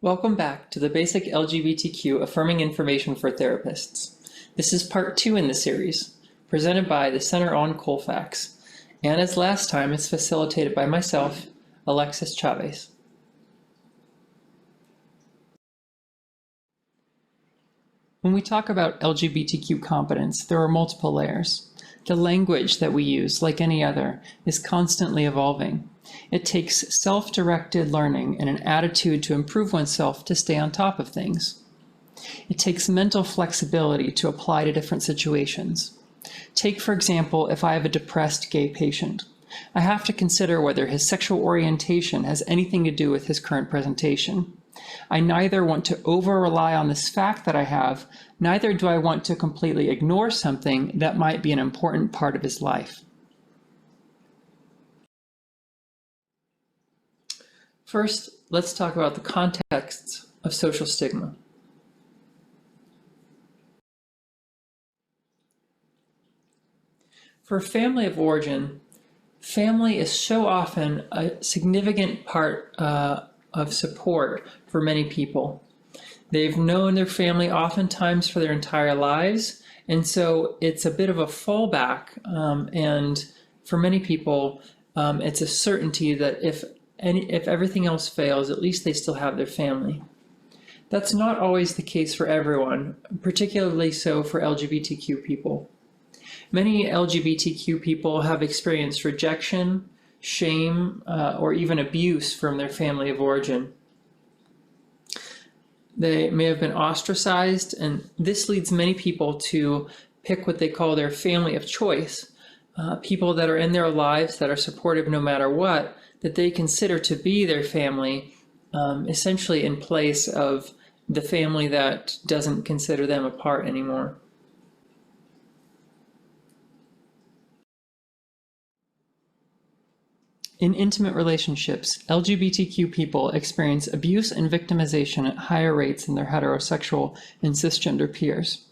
Welcome back to the Basic LGBTQ Affirming Information for Therapists. This is part 2 in the series, presented by the Center on Colfax, and as last time, it's facilitated by myself, Alexis Chavez. When we talk about LGBTQ competence, there are multiple layers. The language that we use, like any other, is constantly evolving. It takes self-directed learning and an attitude to improve oneself to stay on top of things. It takes mental flexibility to apply to different situations. Take, for example, if I have a depressed gay patient. I have to consider whether his sexual orientation has anything to do with his current presentation. I neither want to over-rely on this fact that I have, neither do I want to completely ignore something that might be an important part of his life. First, let's talk about the contexts of social stigma. For a family of origin, family is so often a significant part of support for many people. They've known their family oftentimes for their entire lives, and so it's a bit of a fallback, and for many people, it's a certainty that if everything else fails, at least they still have their family. That's not always the case for everyone, particularly so for LGBTQ people. Many LGBTQ people have experienced rejection, shame, or even abuse from their family of origin. They may have been ostracized, and this leads many people to pick what they call their family of choice, people that are in their lives that are supportive no matter what, that they consider to be their family, essentially in place of the family that doesn't consider them a part anymore. In intimate relationships, LGBTQ people experience abuse and victimization at higher rates than their heterosexual and cisgender peers.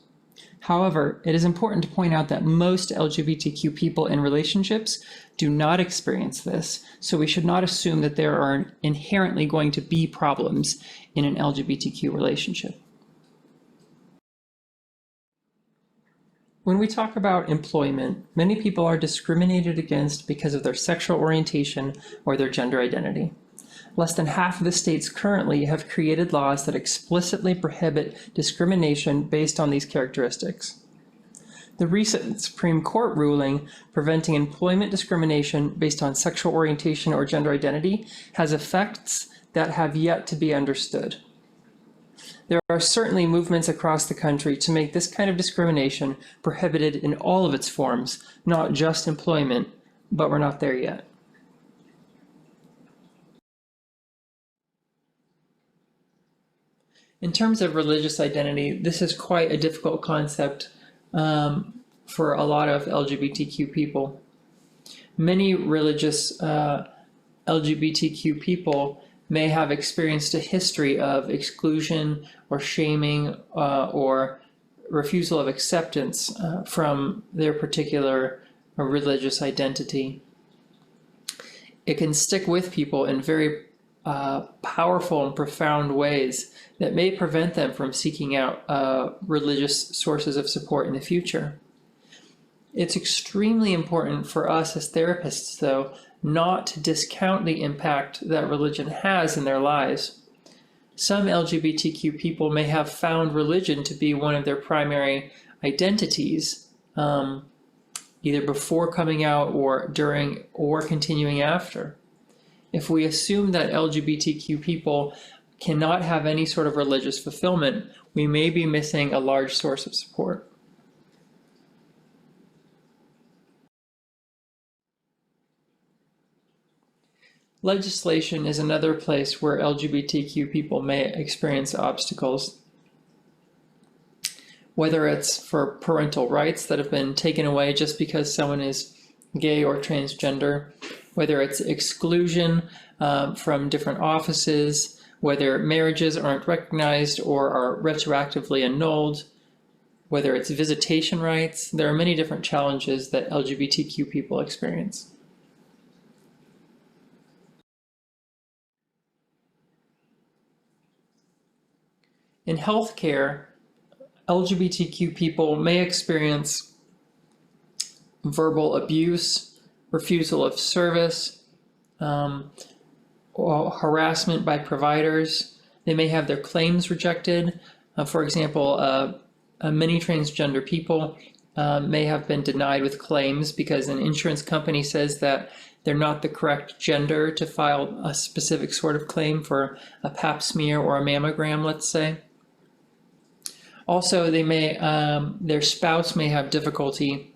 However, it is important to point out that most LGBTQ people in relationships do not experience this, so we should not assume that there are inherently going to be problems in an LGBTQ relationship. When we talk about employment, many people are discriminated against because of their sexual orientation or their gender identity. Less than half of the states currently have created laws that explicitly prohibit discrimination based on these characteristics. The recent Supreme Court ruling preventing employment discrimination based on sexual orientation or gender identity has effects that have yet to be understood. There are certainly movements across the country to make this kind of discrimination prohibited in all of its forms, not just employment, but we're not there yet. In terms of religious identity, this is quite a difficult concept for a lot of LGBTQ people. Many religious LGBTQ people may have experienced a history of exclusion or shaming or refusal of acceptance from their particular religious identity. It can stick with people in very powerful and profound ways that may prevent them from seeking out religious sources of support in the future. It's extremely important for us as therapists, though, not to discount the impact that religion has in their lives. Some LGBTQ people may have found religion to be one of their primary identities, either before coming out or during or continuing after. If we assume that LGBTQ people cannot have any sort of religious fulfillment, we may be missing a large source of support. Legislation is another place where LGBTQ people may experience obstacles. Whether it's for parental rights that have been taken away just because someone is gay or transgender, whether it's exclusion from different offices, whether marriages aren't recognized or are retroactively annulled, whether it's visitation rights, there are many different challenges that LGBTQ people experience. In healthcare, LGBTQ people may experience verbal abuse, refusal of service, or harassment by providers. They may have their claims rejected. For example, many transgender people may have been denied with claims because an insurance company says that they're not the correct gender to file a specific sort of claim for a pap smear or a mammogram, let's say. Also, they may, their spouse may have difficulty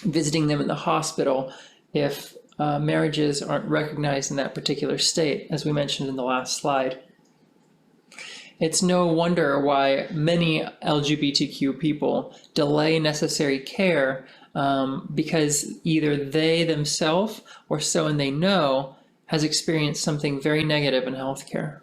visiting them in the hospital if marriages aren't recognized in that particular state, as we mentioned in the last slide. It's no wonder why many LGBTQ people delay necessary care because either they themselves or someone they know has experienced something very negative in healthcare.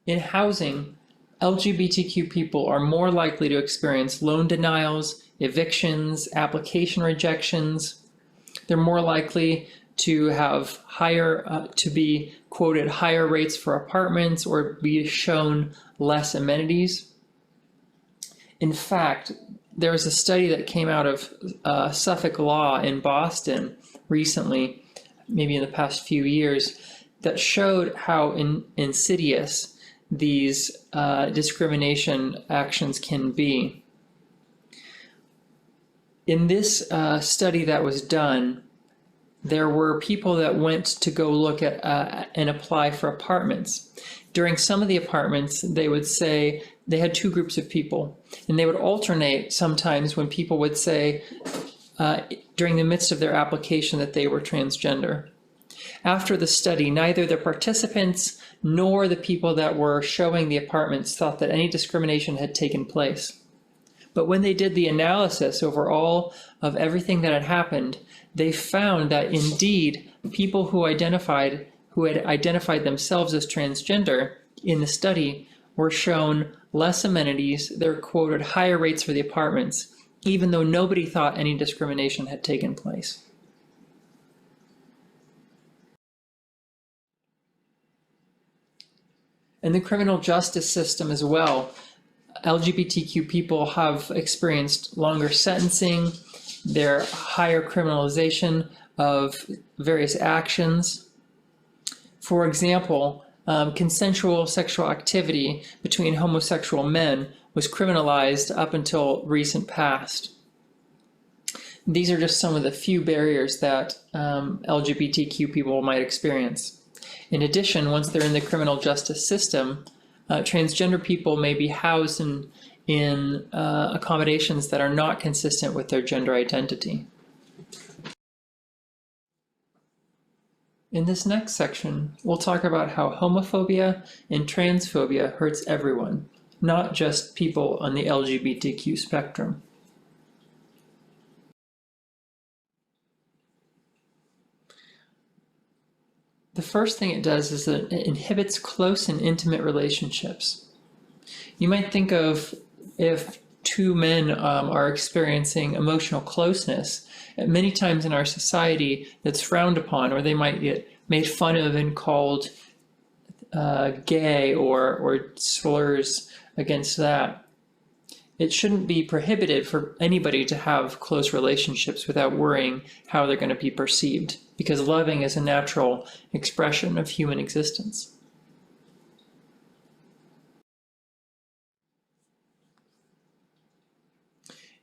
In housing, LGBTQ people are more likely to experience loan denials, evictions, application rejections. They're more likely to have to be quoted higher rates for apartments or be shown less amenities. In fact, there was a study that came out of Suffolk Law in Boston recently, maybe in the past few years, that showed how insidious these discrimination actions can be. In this study that was done, there were people that went to go look at and apply for apartments. During some of the apartments, they would say they had two groups of people, and they would alternate sometimes when people would say during the midst of their application that they were transgender. After the study, neither the participants nor the people that were showing the apartments thought that any discrimination had taken place. But when they did the analysis over all of everything that had happened, they found that indeed people who had identified themselves as transgender in the study were shown less amenities. They were quoted higher rates for the apartments, even though nobody thought any discrimination had taken place. In the criminal justice system as well, LGBTQ people have experienced longer sentencing, their higher criminalization of various actions. For example, consensual sexual activity between homosexual men was criminalized up until recent past. These are just some of the few barriers that LGBTQ people might experience. In addition, once they're in the criminal justice system, transgender people may be housed in accommodations that are not consistent with their gender identity. In this next section, we'll talk about how homophobia and transphobia hurts everyone, not just people on the LGBTQ spectrum. The first thing it does is that it inhibits close and intimate relationships. You might think of if two men are experiencing emotional closeness, many times in our society that's frowned upon, or they might get made fun of and called gay or slurs against that. It shouldn't be prohibited for anybody to have close relationships without worrying how they're going to be perceived, because loving is a natural expression of human existence.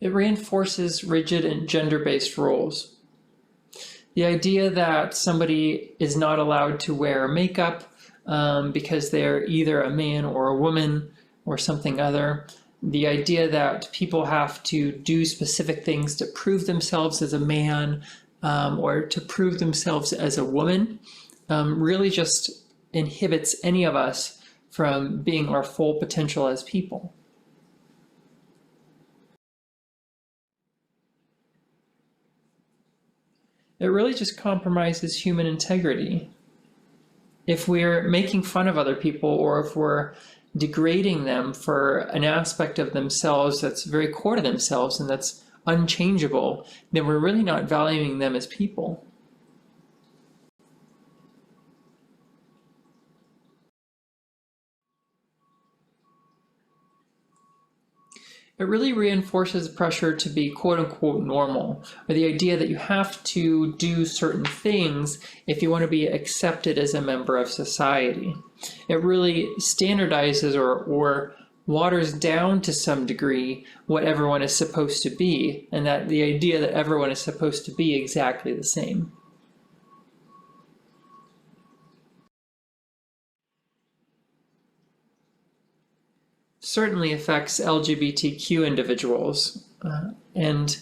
It reinforces rigid and gender-based roles. The idea that somebody is not allowed to wear makeup because they're either a man or a woman or something other. The idea that people have to do specific things to prove themselves as a man or to prove themselves as a woman really just inhibits any of us from being our full potential as people. It really just compromises human integrity. If we're making fun of other people, or if we're degrading them for an aspect of themselves that's very core to themselves and that's unchangeable, then we're really not valuing them as people. it really reinforces the pressure to be quote unquote normal, or the idea that you have to do certain things if you want to be accepted as a member of society. It really standardizes or waters down to some degree what everyone is supposed to be, and that the idea that everyone is supposed to be exactly the same. Certainly affects LGBTQ individuals, and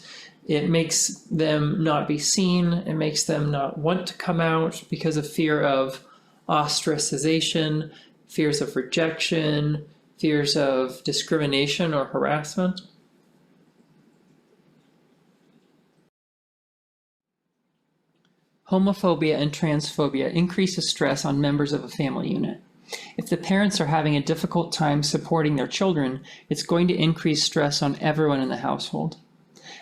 it makes them not be seen. It makes them not want to come out because of fear of ostracization, fears of rejection, fears of discrimination or harassment. Homophobia and transphobia increases stress on members of a family unit. If the parents are having a difficult time supporting their children, it's going to increase stress on everyone in the household.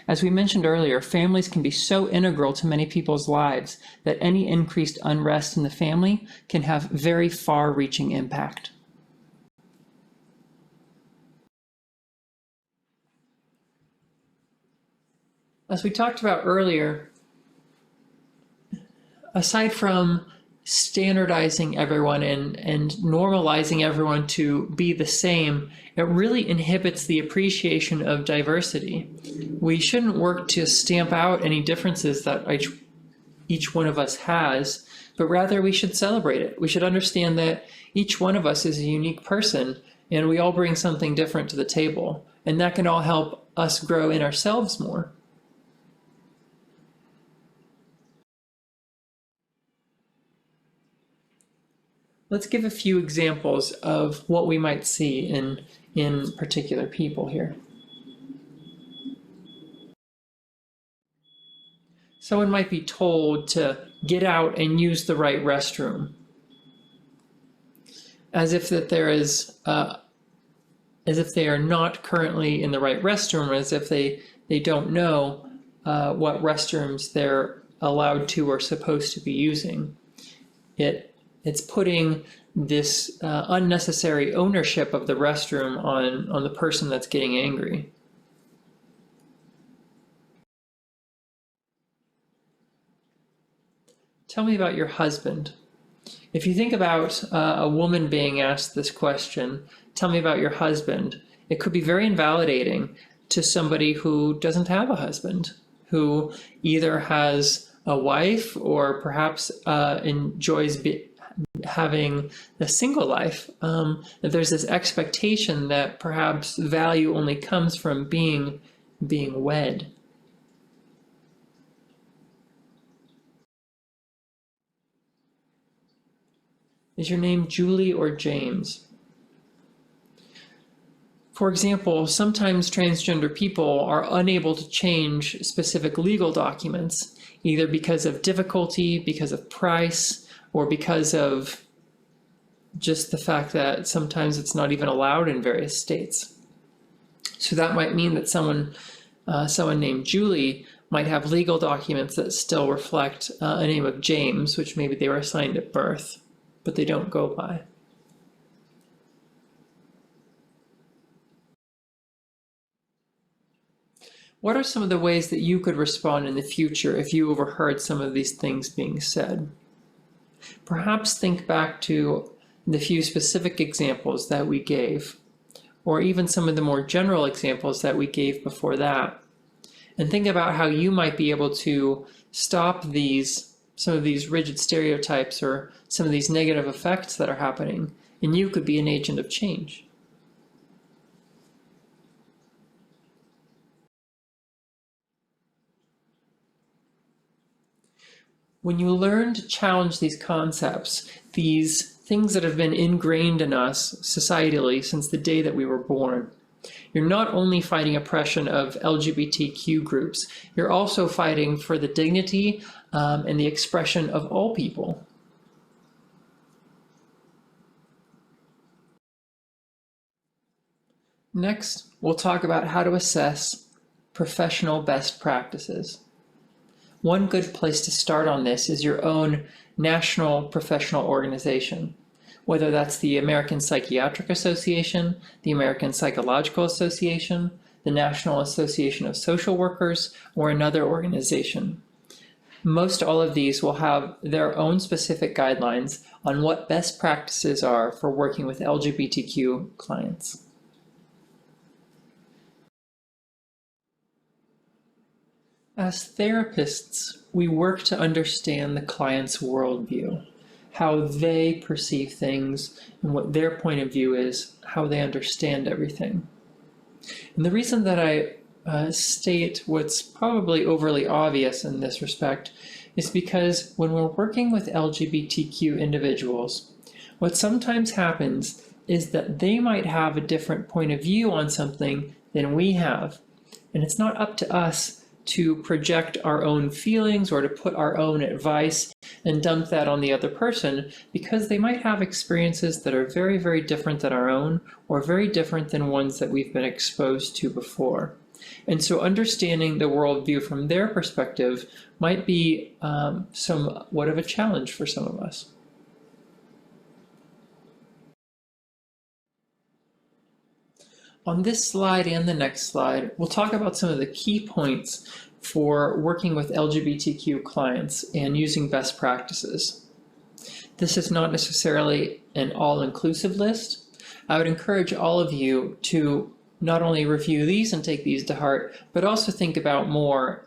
As we mentioned earlier, families can be so integral to many people's lives that any increased unrest in the family can have very far-reaching impact. As we talked about earlier, aside from standardizing everyone and normalizing everyone to be the same, it really inhibits the appreciation of diversity. We shouldn't work to stamp out any differences that each one of us has, but rather we should celebrate it. We should understand that each one of us is a unique person and we all bring something different to the table, and that can all help us grow in ourselves more. Let's give a few examples of what we might see in particular people here. Someone might be told to get out and use the right restroom, as if that there is, as if they are not currently in the right restroom, or as if they don't know what restrooms they're allowed to or supposed to be using. It's putting this unnecessary ownership of the restroom on the person that's getting angry. Tell me about your husband. If you think about a woman being asked this question, tell me about your husband, it could be very invalidating to somebody who doesn't have a husband, who either has a wife or perhaps enjoys having a single life. That there's this expectation that perhaps value only comes from being wed. Is your name Julie or James? For example, sometimes transgender people are unable to change specific legal documents, either because of difficulty, because of price, or because of just the fact that sometimes it's not even allowed in various states. So that might mean that someone named Julie might have legal documents that still reflect a name of James, which maybe they were assigned at birth, but they don't go by. What are some of the ways that you could respond in the future if you overheard some of these things being said? Perhaps think back to the few specific examples that we gave, or even some of the more general examples that we gave before that, and think about how you might be able to stop some of these rigid stereotypes or some of these negative effects that are happening, and you could be an agent of change. When you learn to challenge these concepts, these things that have been ingrained in us societally since the day that we were born, you're not only fighting oppression of LGBTQ groups, you're also fighting for the dignity and the expression of all people. Next, we'll talk about how to assess professional best practices. One good place to start on this is your own national professional organization, whether that's the American Psychiatric Association, the American Psychological Association, the National Association of Social Workers, or another organization. Most all of these will have their own specific guidelines on what best practices are for working with LGBTQ clients. As therapists, we work to understand the client's worldview, how they perceive things, and what their point of view is, how they understand everything. And the reason that I state what's probably overly obvious in this respect is because when we're working with LGBTQ individuals, what sometimes happens is that they might have a different point of view on something than we have. And it's not up to us to project our own feelings or to put our own advice and dump that on the other person, because they might have experiences that are very, very different than our own, or very different than ones that we've been exposed to before. And so understanding the worldview from their perspective might be somewhat of a challenge for some of us. On this slide and the next slide, we'll talk about some of the key points for working with LGBTQ clients and using best practices. This is not necessarily an all-inclusive list. I would encourage all of you to not only review these and take these to heart, but also think about more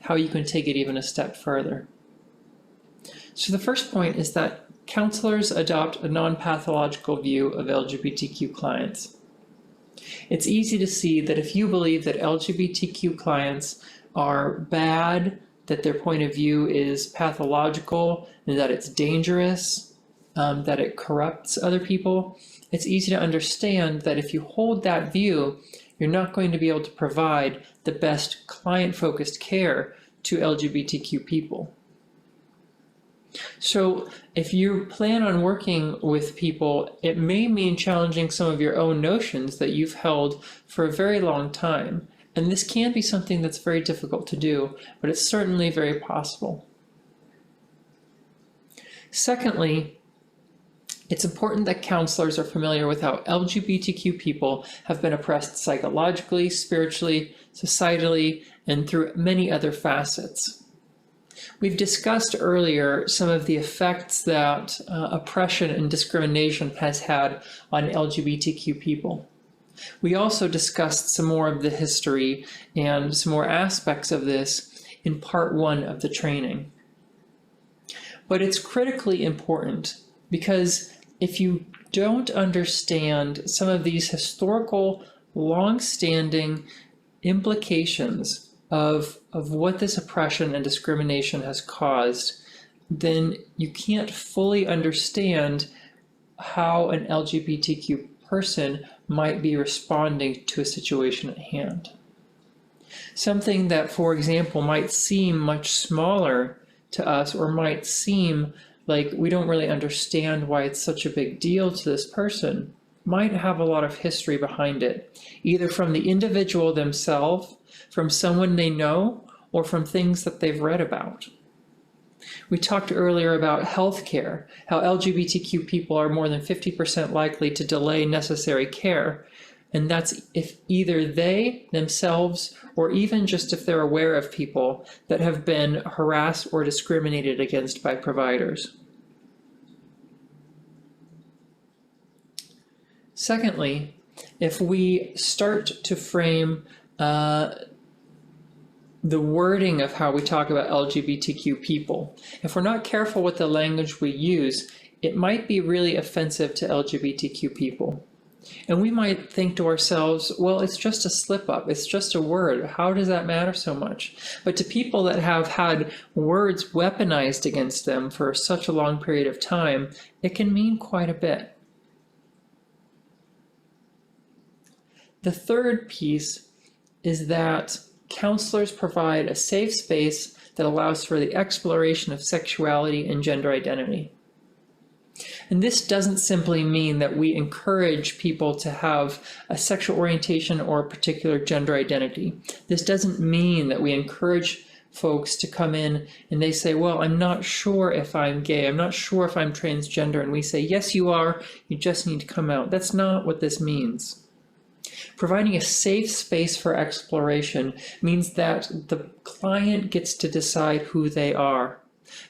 how you can take it even a step further. So the first point is that counselors adopt a non-pathological view of LGBTQ clients. It's easy to see that if you believe that LGBTQ clients are bad, that their point of view is pathological, and that it's dangerous, that it corrupts other people, it's easy to understand that if you hold that view, you're not going to be able to provide the best client-focused care to LGBTQ people. So if you plan on working with people, it may mean challenging some of your own notions that you've held for a very long time. And this can be something that's very difficult to do, but it's certainly very possible. Secondly, it's important that counselors are familiar with how LGBTQ people have been oppressed psychologically, spiritually, societally, and through many other facets. We've discussed earlier some of the effects that oppression and discrimination has had on LGBTQ people. We also discussed some more of the history and some more aspects of this in part 1 of the training. But it's critically important because if you don't understand some of these historical, long-standing implications of what this oppression and discrimination has caused, then you can't fully understand how an LGBTQ person might be responding to a situation at hand. Something that, for example, might seem much smaller to us, or might seem like we don't really understand why it's such a big deal to this person, might have a lot of history behind it, either from the individual themselves, from someone they know, or from things that they've read about. We talked earlier about healthcare, how LGBTQ people are more than 50% likely to delay necessary care. And that's if either they themselves, or even just if they're aware of people that have been harassed or discriminated against by providers. Secondly, if we start to frame the wording of how we talk about LGBTQ people, if we're not careful with the language we use, it might be really offensive to LGBTQ people. And we might think to ourselves, well, it's just a slip up, it's just a word, how does that matter so much? But to people that have had words weaponized against them for such a long period of time, it can mean quite a bit. The third piece is that counselors provide a safe space that allows for the exploration of sexuality and gender identity. And this doesn't simply mean that we encourage people to have a sexual orientation or a particular gender identity. This doesn't mean that we encourage folks to come in and they say, well, I'm not sure if I'm gay, I'm not sure if I'm transgender, and we say, yes, you are, you just need to come out. That's not what this means. Providing a safe space for exploration means that the client gets to decide who they are.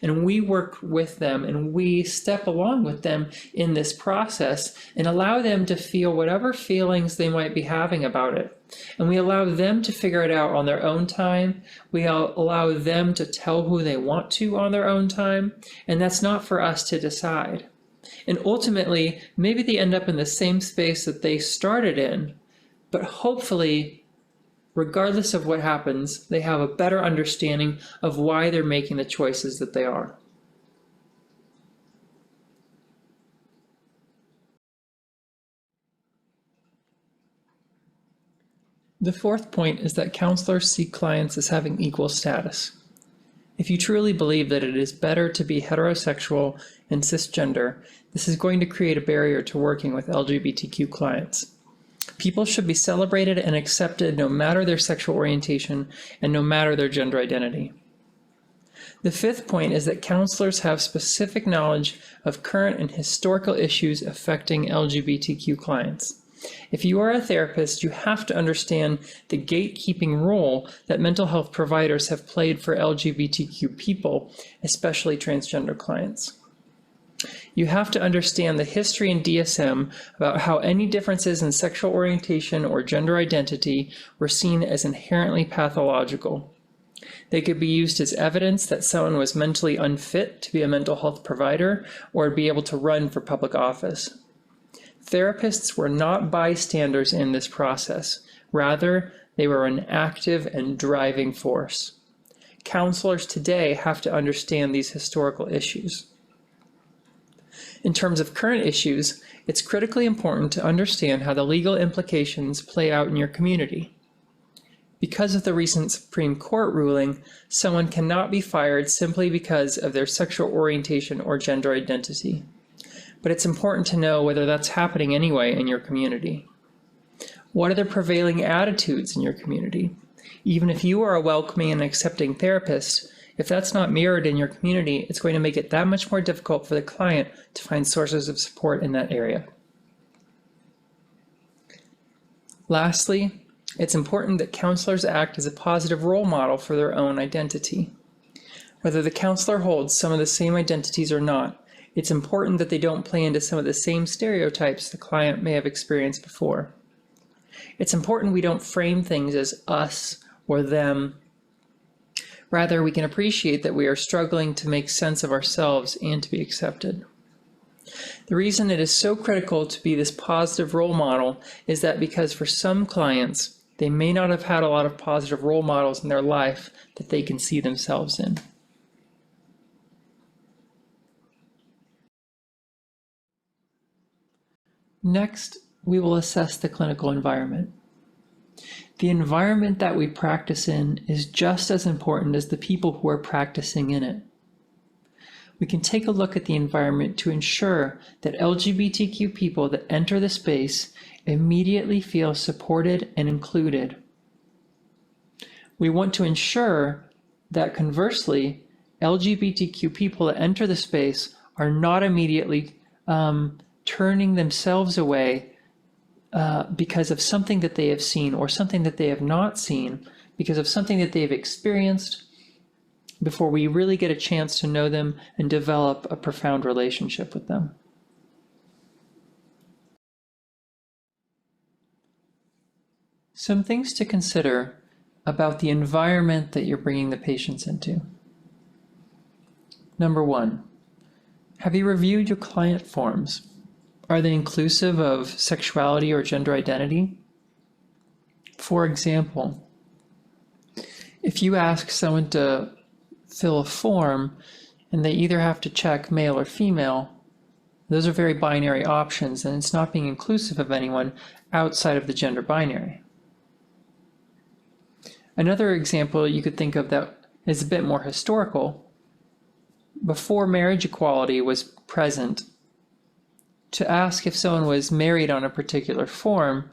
And we work with them and we step along with them in this process and allow them to feel whatever feelings they might be having about it. And we allow them to figure it out on their own time. We allow them to tell who they want to on their own time. And that's not for us to decide. And ultimately, maybe they end up in the same space that they started in, but hopefully, regardless of what happens, they have a better understanding of why they're making the choices that they are. The fourth point is that counselors see clients as having equal status. If you truly believe that it is better to be heterosexual and cisgender, this is going to create a barrier to working with LGBTQ clients. People should be celebrated and accepted no matter their sexual orientation and no matter their gender identity. The fifth point is that counselors have specific knowledge of current and historical issues affecting LGBTQ clients. If you are a therapist, you have to understand the gatekeeping role that mental health providers have played for LGBTQ people, especially transgender clients. You have to understand the history in DSM about how any differences in sexual orientation or gender identity were seen as inherently pathological. They could be used as evidence that someone was mentally unfit to be a mental health provider or be able to run for public office. Therapists were not bystanders in this process. Rather, they were an active and driving force. Counselors today have to understand these historical issues. In terms of current issues, it's critically important to understand how the legal implications play out in your community. Because of the recent Supreme Court ruling, someone cannot be fired simply because of their sexual orientation or gender identity. But it's important to know whether that's happening anyway in your community. What are the prevailing attitudes in your community? Even if you are a welcoming and accepting therapist, if that's not mirrored in your community, it's going to make it that much more difficult for the client to find sources of support in that area. Lastly, it's important that counselors act as a positive role model for their own identity. Whether the counselor holds some of the same identities or not, it's important that they don't play into some of the same stereotypes the client may have experienced before. It's important we don't frame things as us or them. Rather, we can appreciate that we are struggling to make sense of ourselves and to be accepted. The reason it is so critical to be this positive role model is that because for some clients, they may not have had a lot of positive role models in their life that they can see themselves in. Next, we will assess the clinical environment. The environment that we practice in is just as important as the people who are practicing in it. We can take a look at the environment to ensure that LGBTQ people that enter the space immediately feel supported and included. We want to ensure that conversely, LGBTQ people that enter the space are not immediately turning themselves away because of something that they have seen or something that they have not seen, because of something that they've experienced, before we really get a chance to know them and develop a profound relationship with them. Some things to consider about the environment that you're bringing the patients into. Number one, have you reviewed your client forms? Are they inclusive of sexuality or gender identity? For example, if you ask someone to fill a form and they either have to check male or female, those are very binary options, and it's not being inclusive of anyone outside of the gender binary. Another example you could think of that is a bit more historical: before marriage equality was present, to ask if someone was married on a particular form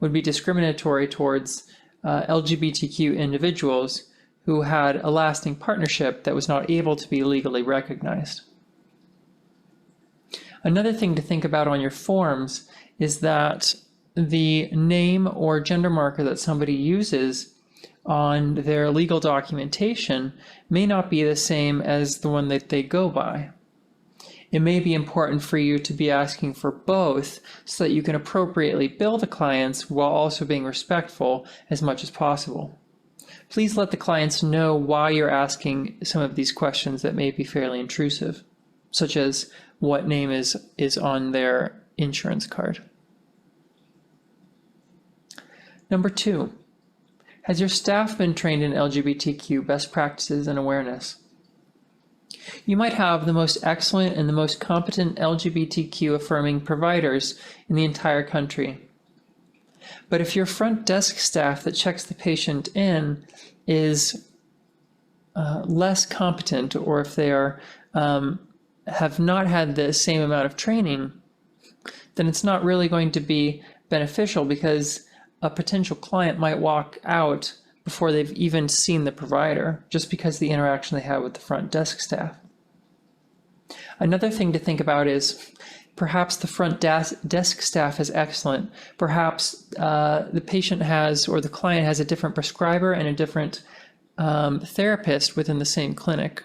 would be discriminatory towards LGBTQ individuals who had a lasting partnership that was not able to be legally recognized. Another thing to think about on your forms is that the name or gender marker that somebody uses on their legal documentation may not be the same as the one that they go by. It may be important for you to be asking for both so that you can appropriately bill the clients while also being respectful as much as possible. Please let the clients know why you're asking some of these questions that may be fairly intrusive, such as what name is on their insurance card. Number 2, has your staff been trained in LGBTQ best practices and awareness? You might have the most excellent and the most competent LGBTQ affirming providers in the entire country. But if your front desk staff that checks the patient in is less competent, or if they are have not had the same amount of training, then it's not really going to be beneficial, because a potential client might walk out before they've even seen the provider, just because of the interaction they have with the front desk staff. Another thing to think about is perhaps the front desk staff is excellent. Perhaps the patient has, or the client has, a different prescriber and a different therapist within the same clinic.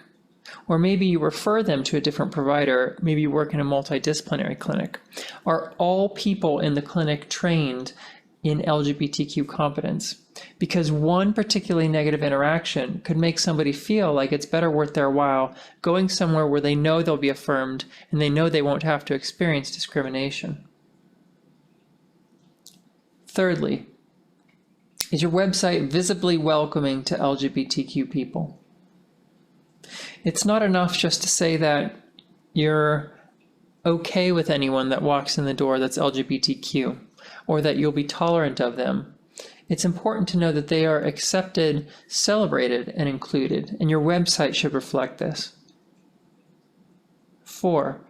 Or maybe you refer them to a different provider. Maybe you work in a multidisciplinary clinic. Are all people in the clinic trained in LGBTQ competence? Because one particularly negative interaction could make somebody feel like it's better worth their while going somewhere where they know they'll be affirmed and they know they won't have to experience discrimination. Thirdly, is your website visibly welcoming to LGBTQ people? It's not enough just to say that you're okay with anyone that walks in the door that's LGBTQ, or that you'll be tolerant of them. It's important to know that they are accepted, celebrated, and included, and your website should reflect this. 4,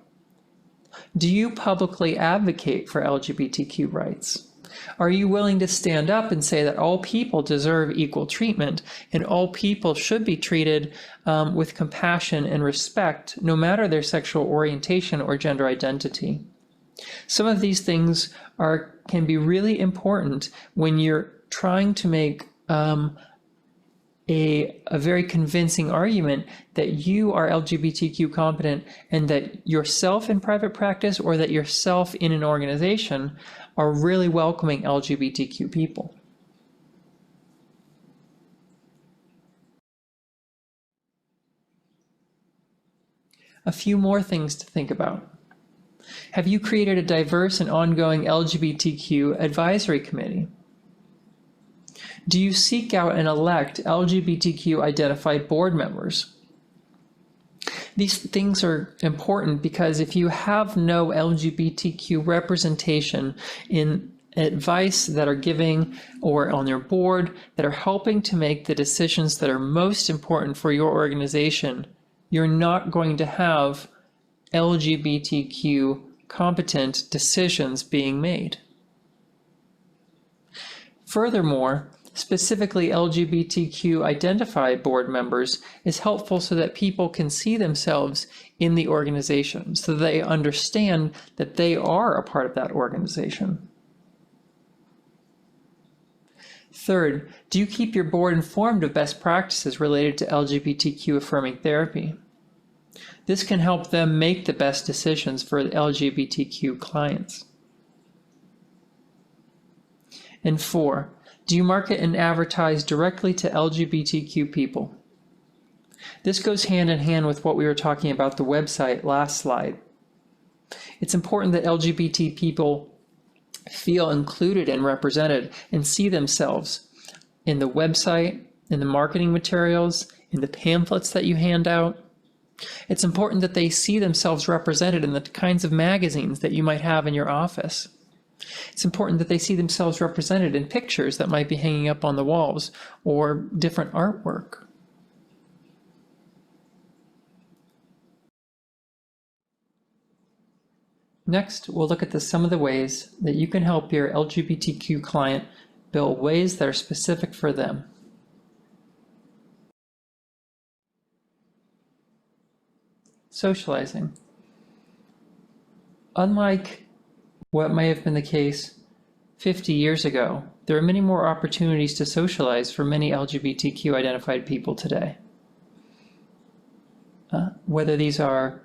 do you publicly advocate for LGBTQ rights? Are you willing to stand up and say that all people deserve equal treatment and all people should be treated with compassion and respect, no matter their sexual orientation or gender identity? Some of these things can be really important when you're trying to make a very convincing argument that you are LGBTQ competent, and that yourself in private practice or that yourself in an organization are really welcoming LGBTQ people. A few more things to think about. Have you created a diverse and ongoing LGBTQ advisory committee? Do you seek out and elect LGBTQ identified board members? These things are important because if you have no LGBTQ representation in advice that are giving or on your board that are helping to make the decisions that are most important for your organization, you're not going to have LGBTQ competent decisions being made. Furthermore, specifically LGBTQ identified board members is helpful so that people can see themselves in the organization, so they understand that they are a part of that organization. Third, do you keep your board informed of best practices related to LGBTQ affirming therapy? This can help them make the best decisions for LGBTQ clients. And 4, do you market and advertise directly to LGBTQ people? This goes hand in hand with what we were talking about the website last slide. It's important that LGBT people feel included and represented and see themselves in the website, in the marketing materials, in the pamphlets that you hand out. It's important that they see themselves represented in the kinds of magazines that you might have in your office. It's important that they see themselves represented in pictures that might be hanging up on the walls or different artwork. Next, we'll look at some of the ways that you can help your LGBTQ client build ways that are specific for them. Socializing. Unlike what may have been the case 50 years ago, there are many more opportunities to socialize for many LGBTQ identified people today. Whether these are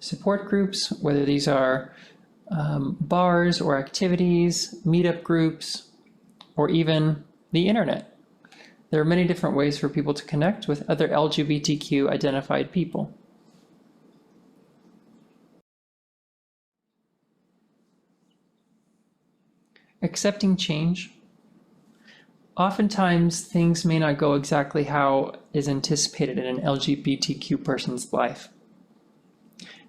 support groups, whether these are bars or activities, meetup groups, or even the internet. There are many different ways for people to connect with other LGBTQ identified people. Accepting change. Oftentimes, things may not go exactly how is anticipated in an LGBTQ person's life.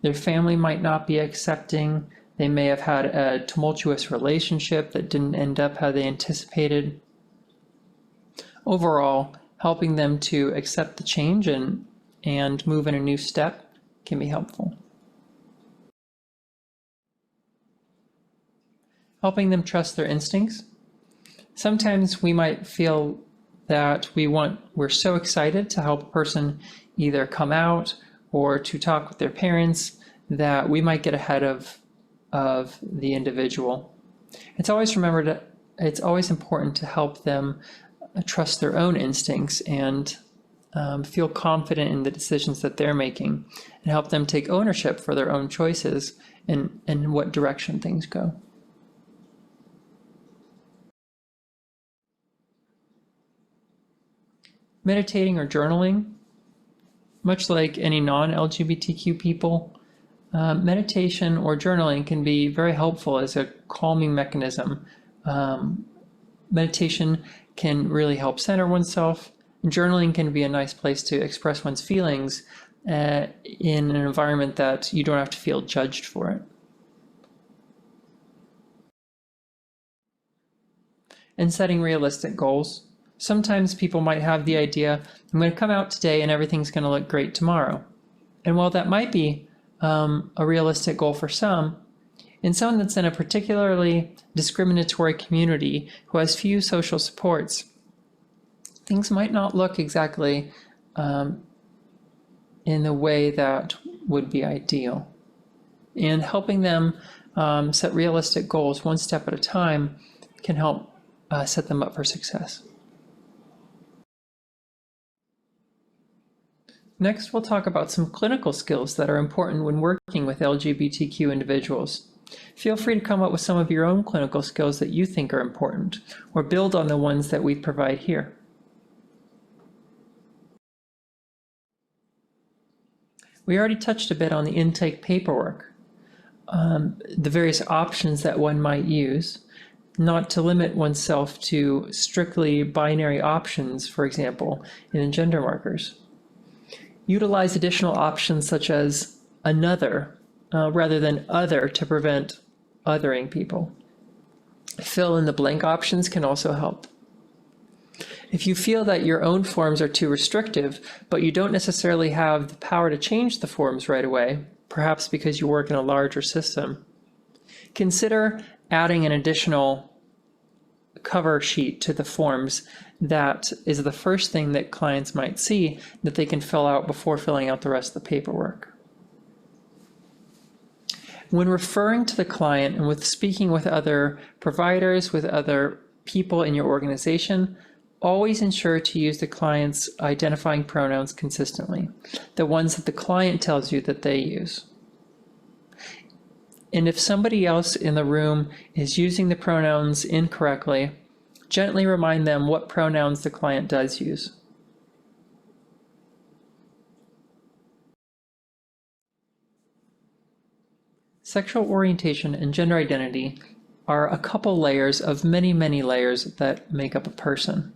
Their family might not be accepting. They may have had a tumultuous relationship that didn't end up how they anticipated. Overall, helping them to accept the change and move in a new step can be helpful. Helping them trust their instincts. Sometimes we might feel that we're so excited to help a person either come out or to talk with their parents that we might get ahead of the individual. It's always important to help them trust their own instincts and feel confident in the decisions that they're making, and help them take ownership for their own choices and what direction things go. Meditating or journaling, much like any non-LGBTQ people, meditation or journaling can be very helpful as a calming mechanism. Meditation can really help center oneself, and journaling can be a nice place to express one's feelings in an environment that you don't have to feel judged for it. And setting realistic goals. Sometimes people might have the idea, I'm going to come out today and everything's going to look great tomorrow. And while that might be a realistic goal for some, in someone that's in a particularly discriminatory community who has few social supports, things might not look exactly in the way that would be ideal. And helping them set realistic goals one step at a time can help set them up for success. Next, we'll talk about some clinical skills that are important when working with LGBTQ individuals. Feel free to come up with some of your own clinical skills that you think are important, or build on the ones that we provide here. We already touched a bit on the intake paperwork, the various options that one might use, not to limit oneself to strictly binary options, for example, in gender markers. Utilize additional options such as another rather than other to prevent othering people. Fill in the blank options can also help. If you feel that your own forms are too restrictive, but you don't necessarily have the power to change the forms right away, perhaps because you work in a larger system, consider adding an additional cover sheet to the forms that is the first thing that clients might see that they can fill out before filling out the rest of the paperwork. When referring to the client and with speaking with other providers, with other people in your organization, always ensure to use the client's identifying pronouns consistently, the ones that the client tells you that they use. And if somebody else in the room is using the pronouns incorrectly, gently remind them what pronouns the client does use. Sexual orientation and gender identity are a couple layers of many, many layers that make up a person.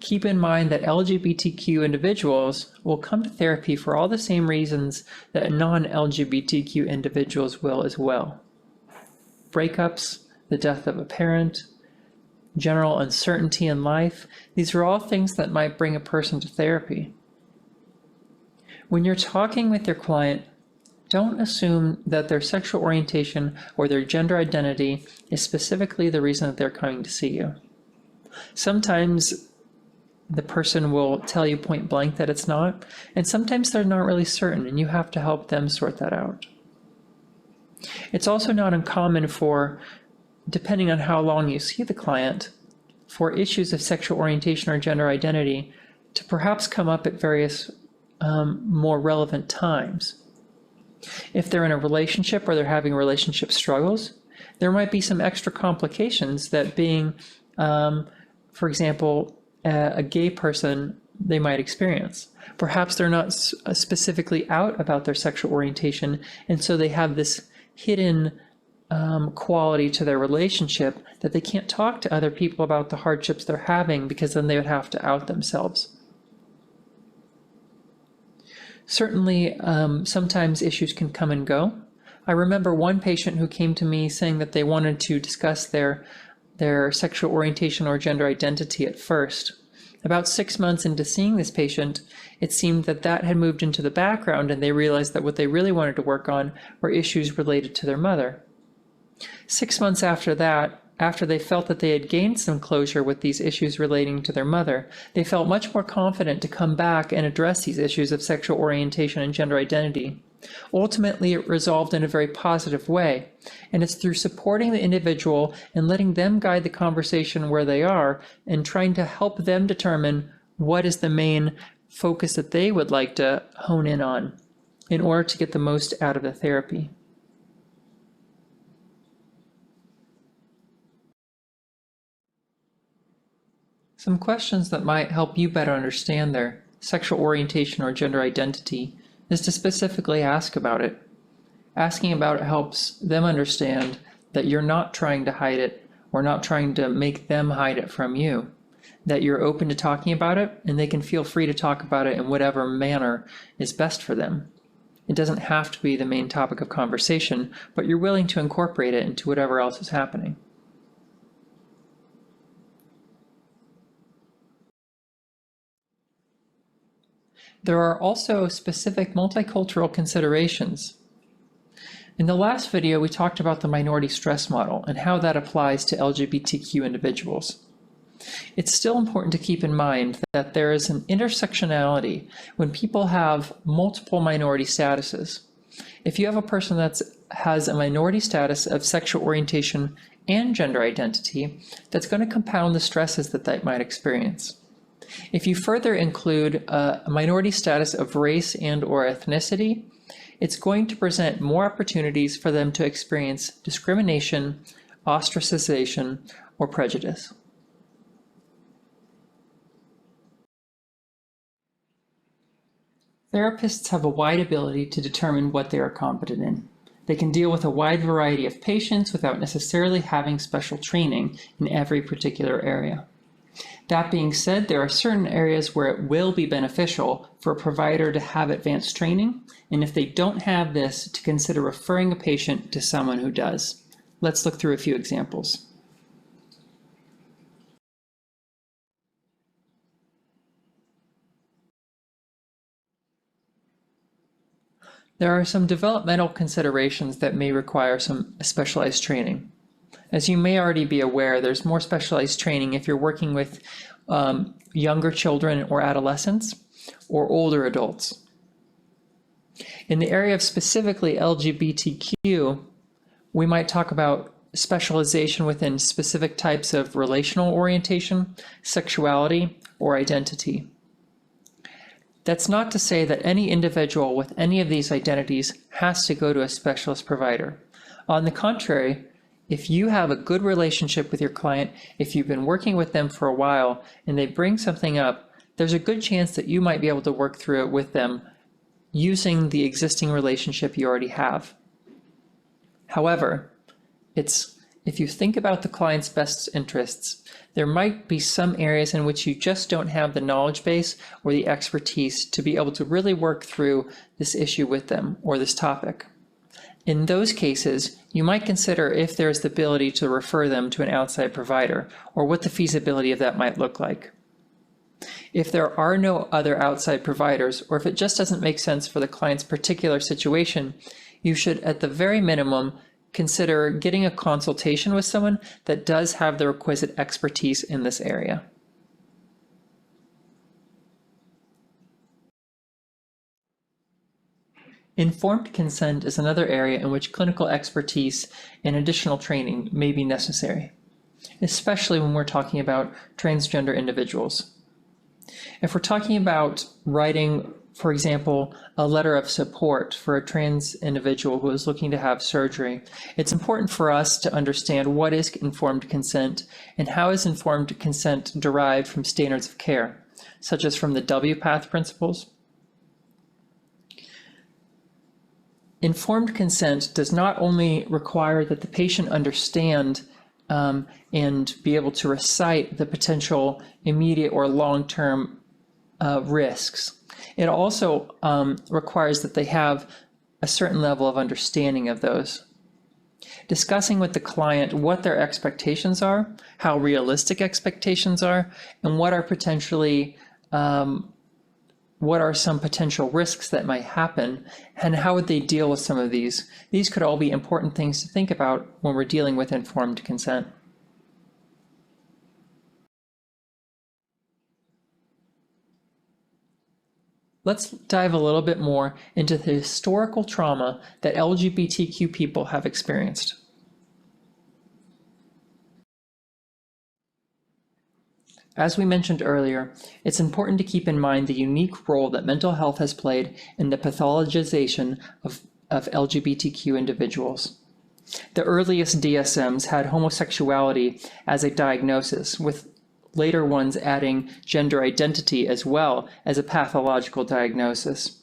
Keep in mind that LGBTQ individuals will come to therapy for all the same reasons that non-LGBTQ individuals will as well. Breakups, the death of a parent, general uncertainty in life, these are all things that might bring a person to therapy. When you're talking with your client, don't assume that their sexual orientation or their gender identity is specifically the reason that they're coming to see you. Sometimes the person will tell you point blank that it's not, and sometimes they're not really certain, and you have to help them sort that out. It's also not uncommon for depending on how long you see the client, for issues of sexual orientation or gender identity to perhaps come up at various more relevant times. If they're in a relationship or they're having relationship struggles, there might be some extra complications that being, for example, a gay person they might experience. Perhaps they're not specifically out about their sexual orientation, and so they have this hidden quality to their relationship that they can't talk to other people about the hardships they're having, because then they would have to out themselves. Certainly, sometimes issues can come and go. I remember one patient who came to me saying that they wanted to discuss their sexual orientation or gender identity at first. About 6 months into seeing this patient, it seemed that had moved into the background, and they realized that what they really wanted to work on were issues related to their mother. 6 months after that, after they felt that they had gained some closure with these issues relating to their mother, they felt much more confident to come back and address these issues of sexual orientation and gender identity. Ultimately, it resolved in a very positive way, and it's through supporting the individual and letting them guide the conversation where they are and trying to help them determine what is the main focus that they would like to hone in on in order to get the most out of the therapy. Some questions that might help you better understand their sexual orientation or gender identity is to specifically ask about it. Asking about it helps them understand that you're not trying to hide it or not trying to make them hide it from you, that you're open to talking about it and they can feel free to talk about it in whatever manner is best for them. It doesn't have to be the main topic of conversation, but you're willing to incorporate it into whatever else is happening. There are also specific multicultural considerations. In the last video, we talked about the minority stress model and how that applies to LGBTQ individuals. It's still important to keep in mind that there is an intersectionality when people have multiple minority statuses. If you have a person that has a minority status of sexual orientation and gender identity, that's going to compound the stresses that they might experience. If you further include a minority status of race and/or ethnicity, it's going to present more opportunities for them to experience discrimination, ostracization, or prejudice. Therapists have a wide ability to determine what they are competent in. They can deal with a wide variety of patients without necessarily having special training in every particular area. That being said, there are certain areas where it will be beneficial for a provider to have advanced training, and if they don't have this, to consider referring a patient to someone who does. Let's look through a few examples. There are some developmental considerations that may require some specialized training. As you may already be aware, there's more specialized training if you're working with younger children or adolescents or older adults. In the area of specifically LGBTQ, we might talk about specialization within specific types of relational orientation, sexuality, or identity. That's not to say that any individual with any of these identities has to go to a specialist provider. On the contrary, if you have a good relationship with your client, if you've been working with them for a while and they bring something up, there's a good chance that you might be able to work through it with them using the existing relationship you already have. However, if you think about the client's best interests, there might be some areas in which you just don't have the knowledge base or the expertise to be able to really work through this issue with them or this topic. In those cases, you might consider if there's the ability to refer them to an outside provider, or what the feasibility of that might look like. If there are no other outside providers, or if it just doesn't make sense for the client's particular situation, you should, at the very minimum, consider getting a consultation with someone that does have the requisite expertise in this area. Informed consent is another area in which clinical expertise and additional training may be necessary, especially when we're talking about transgender individuals. If we're talking about writing, for example, a letter of support for a trans individual who is looking to have surgery, it's important for us to understand what is informed consent and how is informed consent derived from standards of care, such as from the WPATH principles. Informed consent does not only require that the patient understand and be able to recite the potential immediate or long-term risks. It also requires that they have a certain level of understanding of those. Discussing with the client what their expectations are, how realistic expectations are, and what are some potential risks that might happen, and how would they deal with some of these. These could all be important things to think about when we're dealing with informed consent. Let's dive a little bit more into the historical trauma that LGBTQ people have experienced. As we mentioned earlier, it's important to keep in mind the unique role that mental health has played in the pathologization of LGBTQ individuals. The earliest DSMs had homosexuality as a diagnosis, with later ones adding gender identity as well as a pathological diagnosis.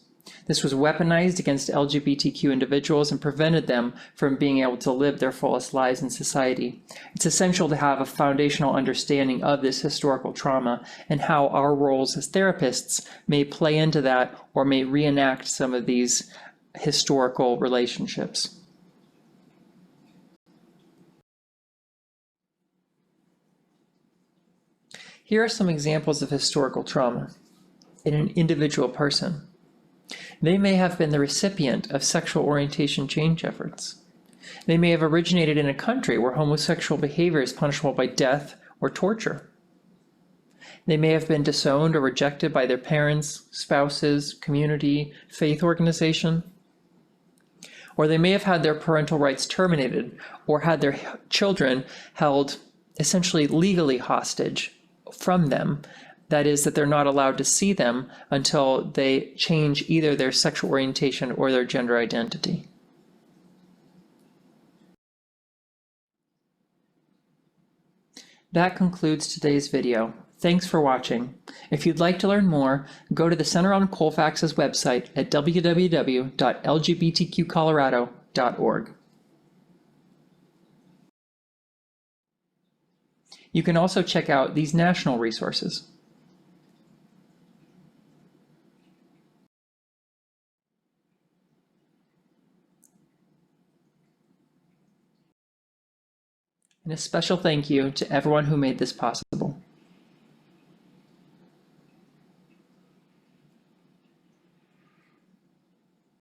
This was weaponized against LGBTQ individuals and prevented them from being able to live their fullest lives in society. It's essential to have a foundational understanding of this historical trauma and how our roles as therapists may play into that or may reenact some of these historical relationships. Here are some examples of historical trauma in an individual person. They may have been the recipient of sexual orientation change efforts. They may have originated in a country where homosexual behavior is punishable by death or torture. They may have been disowned or rejected by their parents, spouses, community, faith organization. Or they may have had their parental rights terminated or had their children held essentially legally hostage from them. That is, that they're not allowed to see them until they change either their sexual orientation or their gender identity. That concludes today's video. Thanks for watching. If you'd like to learn more, go to the Center on Colfax's website at www.lgbtqcolorado.org. You can also check out these national resources. And a special thank you to everyone who made this possible.